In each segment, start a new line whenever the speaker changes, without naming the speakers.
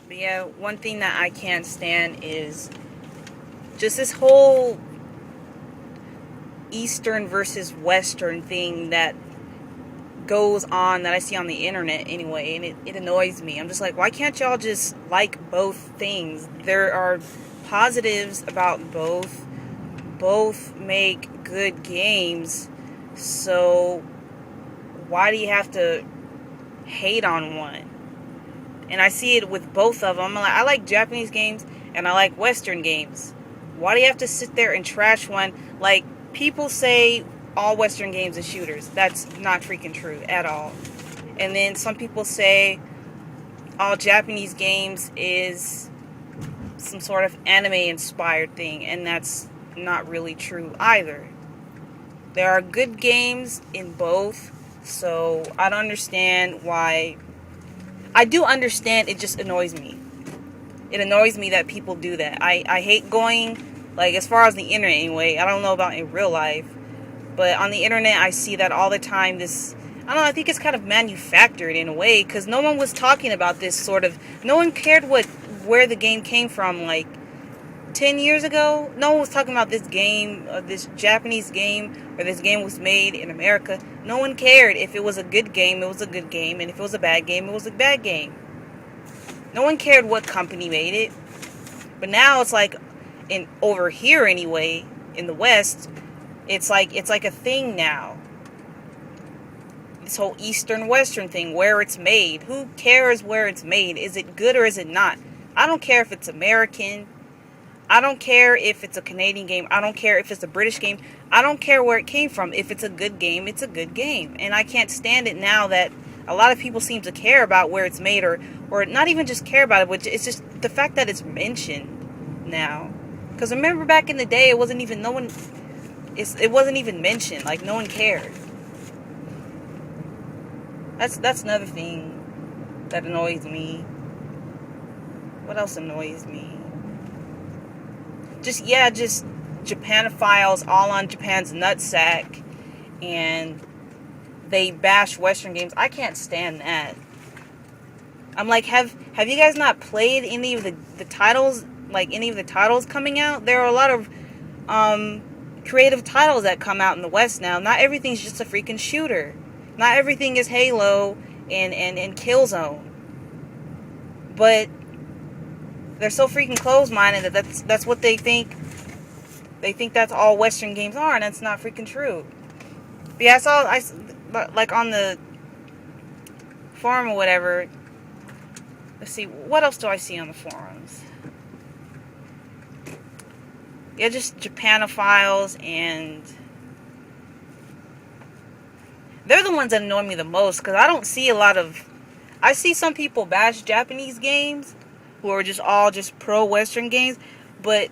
But yeah, one thing that I can't stand is just this whole Eastern versus Western thing that goes on that I see on the internet anyway, and it annoys me. I'm just like, why can't y'all just like both things? There are positives about both. Both make good games, so why do you have to hate on one? And I see it with both of them. I like Japanese games and I like Western games. Why do you have to sit there and trash one? Like, people say all Western games are shooters. That's not freaking true at all. And then some people say all Japanese games is some sort of anime inspired thing, and that's not really true either. There are good games in both, so I don't understand why. I do understand, it just annoys me. It annoys me that people do that. I hate going, like, as far as the internet anyway. I don't know about in real life, but on the internet I see that all the time. I don't know, I think it's kind of manufactured in a way, because no one was talking about this sort of, no one cared where the game came from, like, 10 years ago. No one was talking about this game, this Japanese game, or this game was made in America. No one cared. If it was a good game, it was a good game, and if it was a bad game, it was a bad game. No one cared what company made it. But now it's like, over here anyway, in the West, it's like a thing now. This whole Eastern Western thing, where it's made. Who cares where it's made? Is it good or is it not? I don't care if it's American. I don't care if it's a Canadian game. I don't care if it's a British game. I don't care where it came from. If it's a good game, it's a good game. And I can't stand it now that a lot of people seem to care about where it's made, or not even just care about it, but it's just the fact that it's mentioned now. Because remember back in the day, it wasn't even mentioned. Like, no one cared. That's another thing that annoys me. What else annoys me? Just Japanophiles all on Japan's nutsack, and they bash Western games. I can't stand that. I'm like, have you guys not played any of the titles, like any of the titles coming out? There are a lot of creative titles that come out in the West now. Not everything's just a freaking shooter. Not everything is Halo and Killzone. But they're so freaking closed-minded that's what they think. They think that's all Western games are, and that's not freaking true. But yeah, I like on the forum or whatever. Let's see, what else do I see on the forums? Yeah, just Japanophiles, and they're the ones that annoy me the most, because I don't see a lot of. I see some people bash Japanese games who are just pro-Western games, but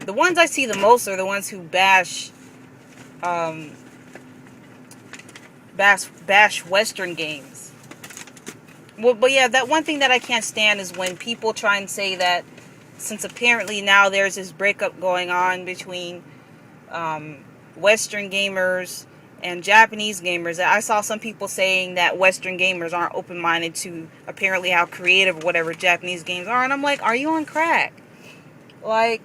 the ones I see the most are the ones who bash Western games. Well, but yeah, that one thing that I can't stand is when people try and say that since apparently now there's this breakup going on between Western gamers and Japanese gamers. I saw some people saying that Western gamers aren't open-minded to apparently how creative or whatever Japanese games are. And I'm like, are you on crack? Like,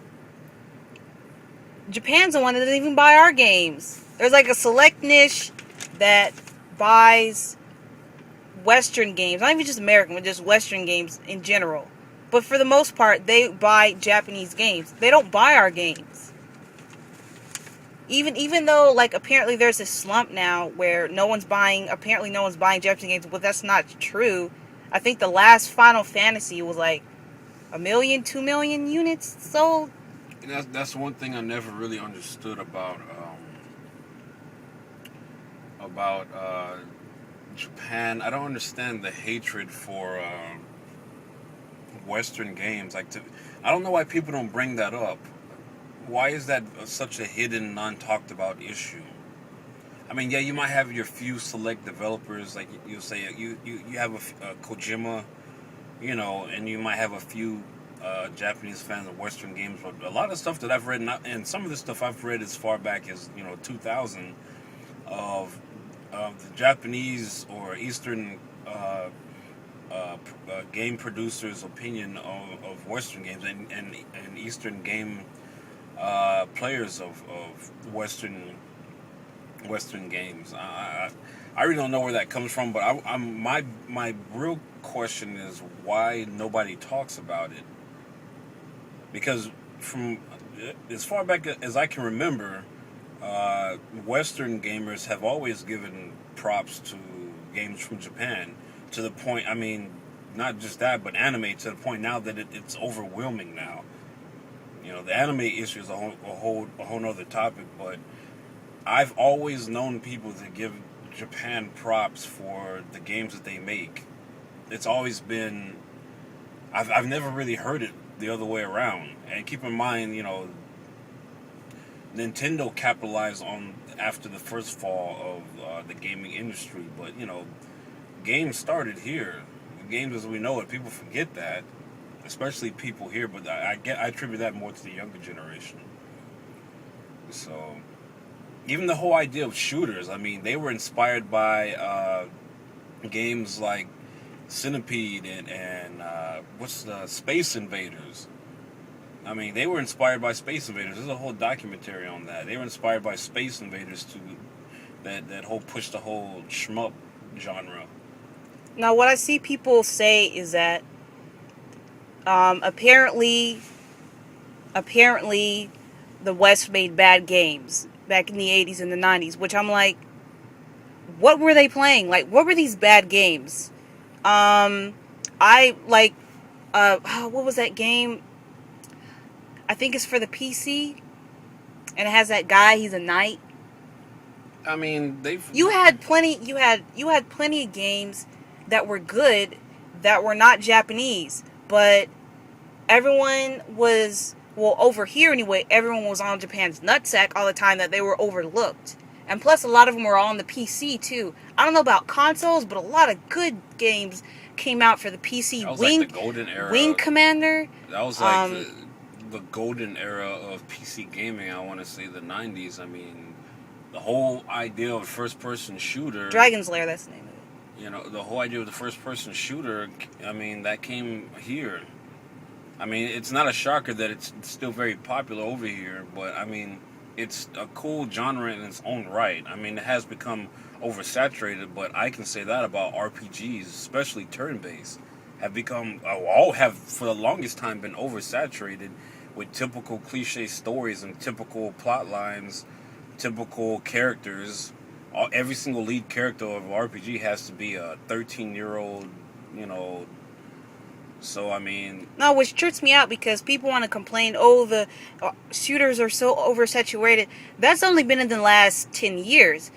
Japan's the one that doesn't even buy our games. There's like a select niche that buys Western games. Not even just American, but just Western games in general. But for the most part, they buy Japanese games. They don't buy our games. Even though, like, apparently there's this slump now where no one's buying Japanese games, but that's not true. I think the last Final Fantasy was like 1 million, 2 million units sold.
And that's one thing I never really understood about Japan. I don't understand the hatred for Western games. I don't know why people don't bring that up. Why is that such a hidden, non-talked about issue? I mean, yeah, you might have your few select developers, like you say, you have a Kojima, and you might have a few Japanese fans of Western games, but a lot of stuff that I've read, and some of the stuff I've read as far back as 2000, of the Japanese or Eastern game producers' opinion of Western games and Eastern game players of Western games. I really don't know where that comes from, but my real question is why nobody talks about it. Because from as far back as I can remember, Western gamers have always given props to games from Japan to the point. I mean, not just that, but anime to the point now that it's overwhelming now. You know, the anime issue is a whole nother topic, but I've always known people to give Japan props for the games that they make. It's always been. I've never really heard it the other way around. And keep in mind, you know, Nintendo capitalized on after the first fall of the gaming industry, but you know, games started here. Games as we know it, people forget that, especially people here. But I attribute that more to the younger generation. So, even the whole idea of shooters, I mean, they were inspired by games like Centipede and what's the Space Invaders. I mean, they were inspired by Space Invaders. There's a whole documentary on that. They were inspired by Space Invaders to that whole push the whole shmup genre.
Now, what I see people say is that apparently, the West made bad games back in the 80s and the 90s, which I'm like, what were they playing? Like, what were these bad games? I like, what was that game? I think it's for the PC, and it has that guy. He's a knight.
I mean,
You had plenty. You had plenty of games that were good, that were not Japanese, but everyone was, well, over here anyway. Everyone was on Japan's nutsack all the time that they were overlooked, and plus a lot of them were on the PC too. I don't know about consoles, but a lot of good games came out for the PC.
That was like the golden era.
Wing Commander.
That was like the golden era of PC gaming. I want to say the 90s. I mean, the whole idea of first-person shooter.
Dragon's Lair, that's the name of it.
You know, the whole idea of the first-person shooter. I mean, that came here. I mean, it's not a shocker that it's still very popular over here, but I mean, it's a cool genre in its own right. I mean, it has become oversaturated, but I can say that about RPGs, especially turn-based, have become, all have for the longest time been oversaturated with typical cliche stories and typical plot lines, typical characters. Every single lead character of an RPG has to be a 13-year-old, you know. So, I mean...
No, which trips me out because people want to complain, oh, the shooters are so oversaturated. That's only been in the last 10 years.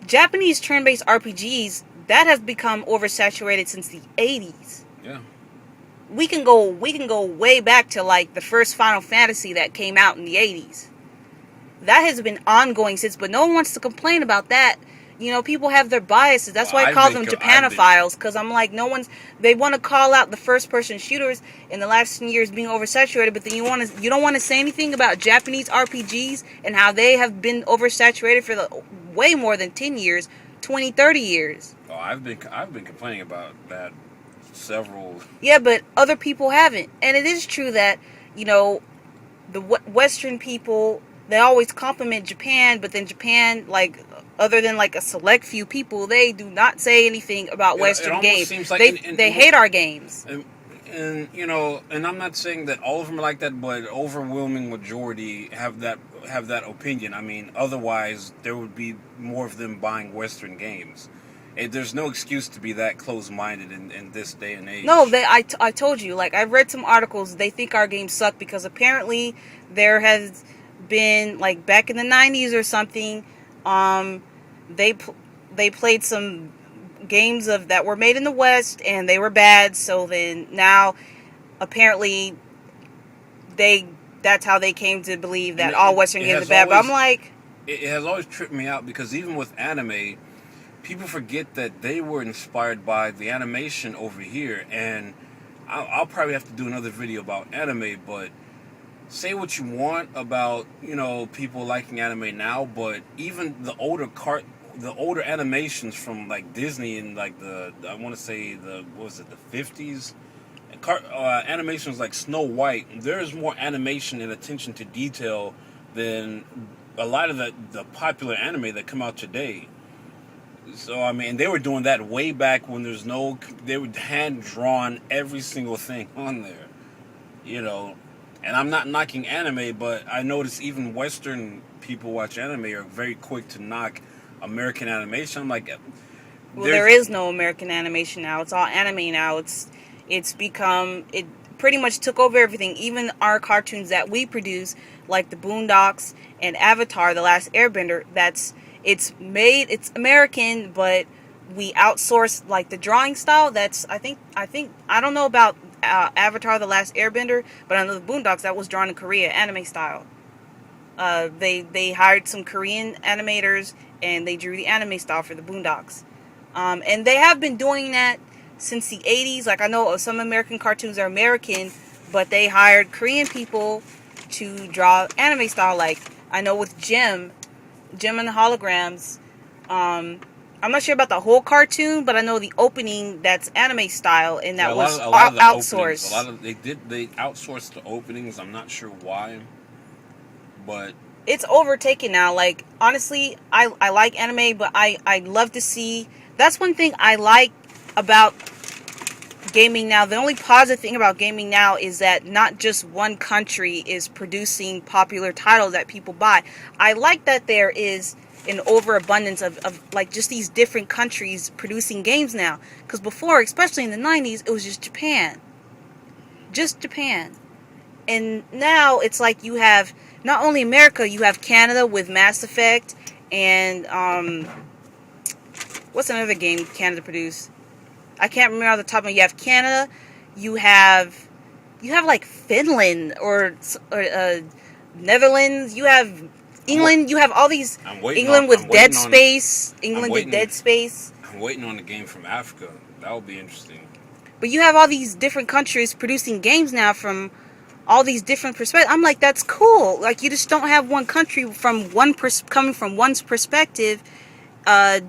Japanese turn-based RPGs, that has become oversaturated since the 80s.
Yeah.
We can go way back to like the first Final Fantasy that came out in the 80s. That has been ongoing since, but no one wants to complain about that. You know, people have their biases. That's why I call them Japanophiles, because I'm like, they want to call out the first-person shooters in the last 10 years being oversaturated, but then you don't want to say anything about Japanese RPGs and how they have been oversaturated for way more than 10 years, 20, 30 years.
Oh, I've been complaining about that several.
Yeah, but other people haven't. And it is true that, you know, the Western people, they always compliment Japan, but then Japan, like, other than like a select few people, they do not say anything about Western games. Like they hate our games.
And you know, and I'm not saying that all of them are like that, but overwhelming majority have that opinion. I mean, otherwise there would be more of them buying Western games. There's no excuse to be that close-minded in this day and age.
No, I told you, like, I've read some articles, they think our games suck because apparently there has been, like, back in the 90s or something, they played some games that were made in the West and they were bad, so then now apparently that's how they came to believe that all Western games are bad. But I'm like,
it has always tripped me out because even with anime, people forget that they were inspired by the animation over here, and I'll probably have to do another video about anime, but say what you want about, you know, people liking anime now, but even the older the older animations from like Disney in like the I want to say the what was it, the 50s. Animations like Snow White, there's more animation and attention to detail than a lot of the popular anime that come out today. So I mean, they were doing that way back when there's no, they were hand drawn every single thing on there, you know. And I'm not knocking anime, but I notice even Western people watch anime are very quick to knock American animation. I'm like,
Well, there is no American animation now. It's all anime now. It's become, it pretty much took over everything. Even our cartoons that we produce, like the Boondocks and Avatar: The Last Airbender, it's American, but we outsource like the drawing style. That's I don't know about Avatar: The Last Airbender, but I know the Boondocks, that was drawn in Korea, anime style. They hired some Korean animators and they drew the anime style for the Boondocks. And they have been doing that since the 80s. Like, I know some American cartoons are American, but they hired Korean people to draw anime style. Like, I know with Jim and the Holograms, I'm not sure about the whole cartoon, but I know the opening that's anime style, and that was
a lot of the
outsourced.
they outsourced the openings. I'm not sure why, but
It's overtaken now. Like, honestly, I like anime, but I love to see. That's one thing I like about gaming now. The only positive thing about gaming now is that not just one country is producing popular titles that people buy. I like that there is an overabundance of like just these different countries producing games now. Because before, especially in the 90s, it was just Japan. Just Japan. And now it's like you have not only America, you have Canada with Mass Effect, and what's another game Canada produced? I can't remember off the top of my head. You have Canada, you have like Finland or Netherlands, you have England, you have all these, England with Dead Space, England did Dead Space.
I'm waiting on a game from Africa. That would be interesting.
But you have all these different countries producing games now from all these different perspectives. I'm like, that's cool. Like, you just don't have one country from coming from one's perspective,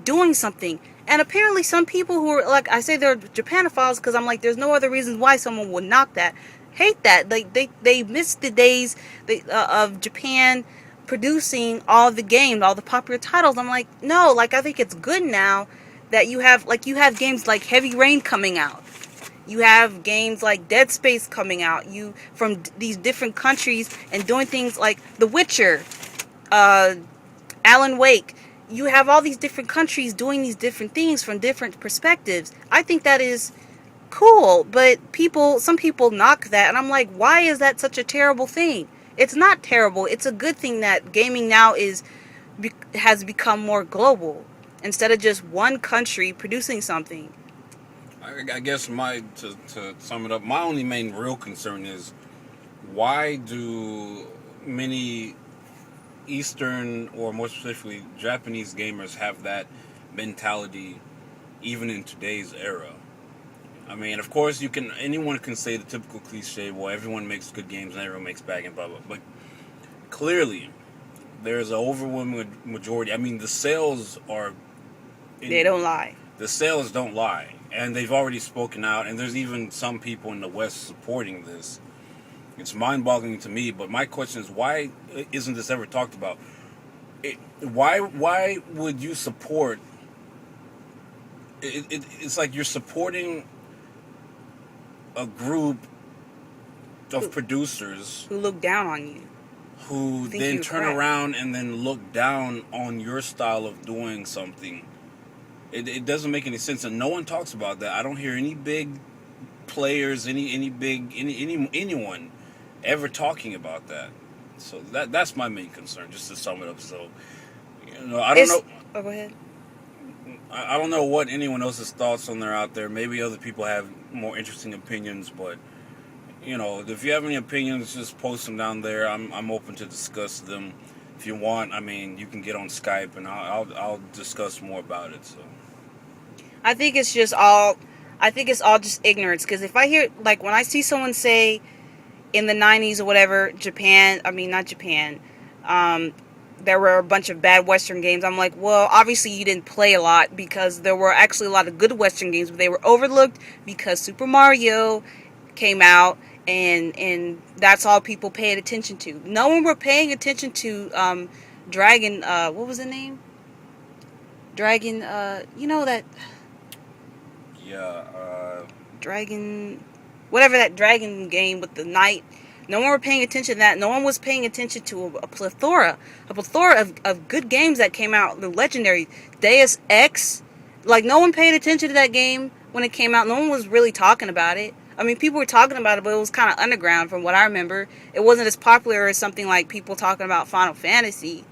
doing something. And apparently some people who are, like, I say they're Japanophiles because I'm like, there's no other reason why someone would knock that. Hate that. Like, they miss the days of Japan producing all the games, all the popular titles. I'm like, no, like, I think it's good now that you have games like Heavy Rain coming out. You have games like Dead Space coming out. You from these different countries and doing things like The Witcher, Alan Wake. You have all these different countries doing these different things from different perspectives. I think that is cool, but some people knock that, and I'm like, why is that such a terrible thing? It's not terrible. It's a good thing that gaming now has become more global instead of just one country producing something.
I guess to sum it up, my only main real concern is why do many Eastern, or more specifically Japanese gamers, have that mentality even in today's era? I mean, of course, anyone can say the typical cliche, well, everyone makes good games and everyone makes bad games, blah, blah, blah. But clearly, there's an overwhelming majority. I mean, the sales are...
They don't lie.
The sales don't lie. And they've already spoken out, and there's even some people in the West supporting this. It's mind-boggling to me, but my question is, why isn't this ever talked about? Why would you support... It's like you're supporting a group of producers
who look down on you,
who then turn around and then look down on your style of doing something. It doesn't make any sense, and no one talks about that. I don't hear any big players, anyone ever talking about that. So that's my main concern, just to sum it up. So, I don't know.
Oh, go ahead.
I don't know what anyone else's thoughts on there out there. Maybe other people have more interesting opinions, but if you have any opinions, just post them down there. I'm open to discuss them. If you want, I mean, you can get on Skype and I'll discuss more about it. So,
I think it's all just ignorance. Because if I hear, like, when I see someone say in the 90s or whatever, not Japan, there were a bunch of bad Western games. I'm like, well, obviously you didn't play a lot because there were actually a lot of good Western games, but they were overlooked because Super Mario came out, and that's all people paid attention to. No one were paying attention to Dragon. What was the name? Dragon. You know that
Yeah.
Dragon, whatever that Dragon game with the knight. No one were paying attention to that. No one was paying attention to a plethora of good games that came out. The legendary Deus Ex, like no one paid attention to that game when it came out. No one was really talking about it. I mean, people were talking about it, but it was kind of underground from what I remember. It wasn't as popular as something like people talking about Final Fantasy.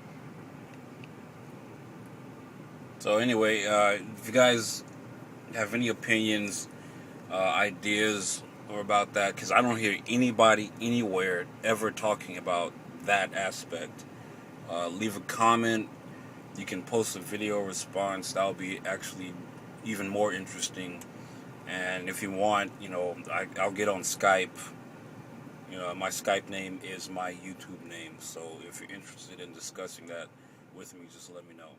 So anyway, if you guys have any opinions, ideas, or about that, because I don't hear anybody anywhere ever talking about that aspect, leave a comment. You can post a video response. That'll be actually even more interesting. And if you want, I'll get on Skype. My Skype name is my YouTube name. So if you're interested in discussing that with me, just let me know.